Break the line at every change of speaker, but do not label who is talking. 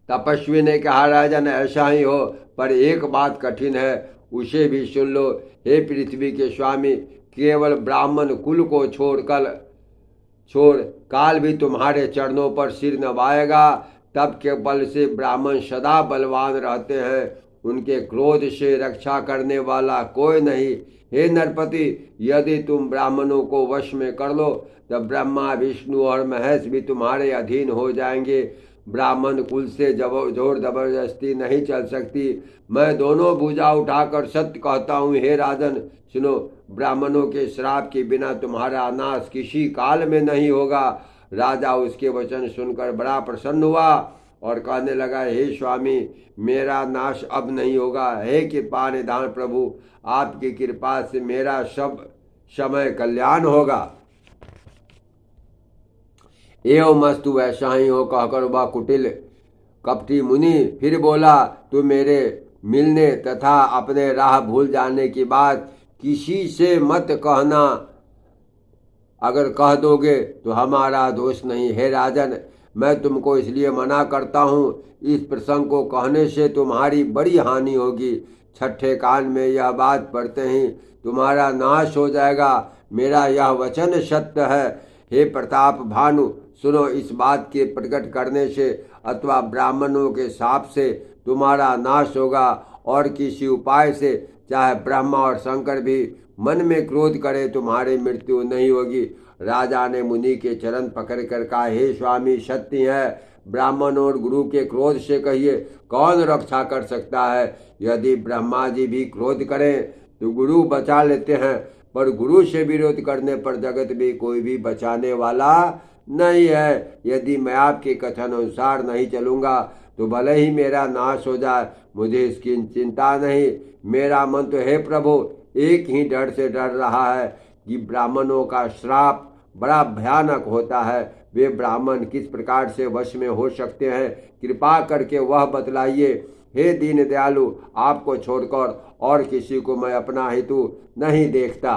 तपस्वी ने कहा, राजन ऐसा ही हो, पर एक बात कठिन है, उसे भी सुन लो। हे पृथ्वी के स्वामी, केवल ब्राह्मण कुल को छोड़ काल भी तुम्हारे चरणों पर सिर नवाएगा। तब के बल से ब्राह्मण सदा बलवान रहते हैं, उनके क्रोध से रक्षा करने वाला कोई नहीं। हे नरपति, यदि तुम ब्राह्मणों को वश में कर लो तब ब्रह्मा विष्णु और महेश भी तुम्हारे अधीन हो जाएंगे। ब्राह्मण कुल से जोर जबरदस्ती नहीं चल सकती। मैं दोनों भुजा उठाकर सत्य कहता हूँ। हे राजन सुनो, ब्राह्मणों के श्राप के बिना तुम्हारा नाश किसी काल में नहीं होगा। राजा उसके वचन सुनकर बड़ा प्रसन्न हुआ और कहने लगा, हे स्वामी, मेरा नाश अब नहीं होगा। हे कृपा निधान प्रभु, आपकी कृपा से मेरा सब समय कल्याण होगा। एवं मस्तु, ऐसा ही हो कहकर वह कुटिल कपटी मुनि फिर बोला, तू मेरे मिलने तथा अपने राह भूल जाने की बात किसी से मत कहना। अगर कह दोगे तो हमारा दोष नहीं। हे राजन, मैं तुमको इसलिए मना करता हूँ, इस प्रसंग को कहने से तुम्हारी बड़ी हानि होगी। छठे कान में यह बात पढ़ते ही तुम्हारा नाश हो जाएगा। मेरा यह वचन सत्य है। हे प्रताप भानु, सुनो, इस बात के प्रकट करने से अथवा ब्राह्मणों के शाप से तुम्हारा नाश होगा, और किसी उपाय से चाहे ब्रह्मा और शंकर भी मन में क्रोध करे तुम्हारी मृत्यु नहीं होगी। राजा ने मुनि के चरण पकड़कर कहा, हे स्वामी, सत्य है, ब्राह्मण और गुरु के क्रोध से कहिए कौन रक्षा कर सकता है। यदि ब्रह्मा जी भी क्रोध करें तो गुरु बचा लेते हैं, पर गुरु से विरोध करने पर जगत में कोई भी बचाने वाला नहीं है। यदि मैं आपके कथन अनुसार नहीं चलूँगा तो भले ही मेरा नाश हो जाए, मुझे इसकी चिंता नहीं। मेरा मन तो हे प्रभु एक ही डर से डर रहा है कि ब्राह्मणों का श्राप बड़ा भयानक होता है। वे ब्राह्मण किस प्रकार से वश में हो सकते हैं, कृपा करके वह बतलाइए। हे दीन दयालु, आपको छोड़कर और किसी को मैं अपना हेतु नहीं देखता।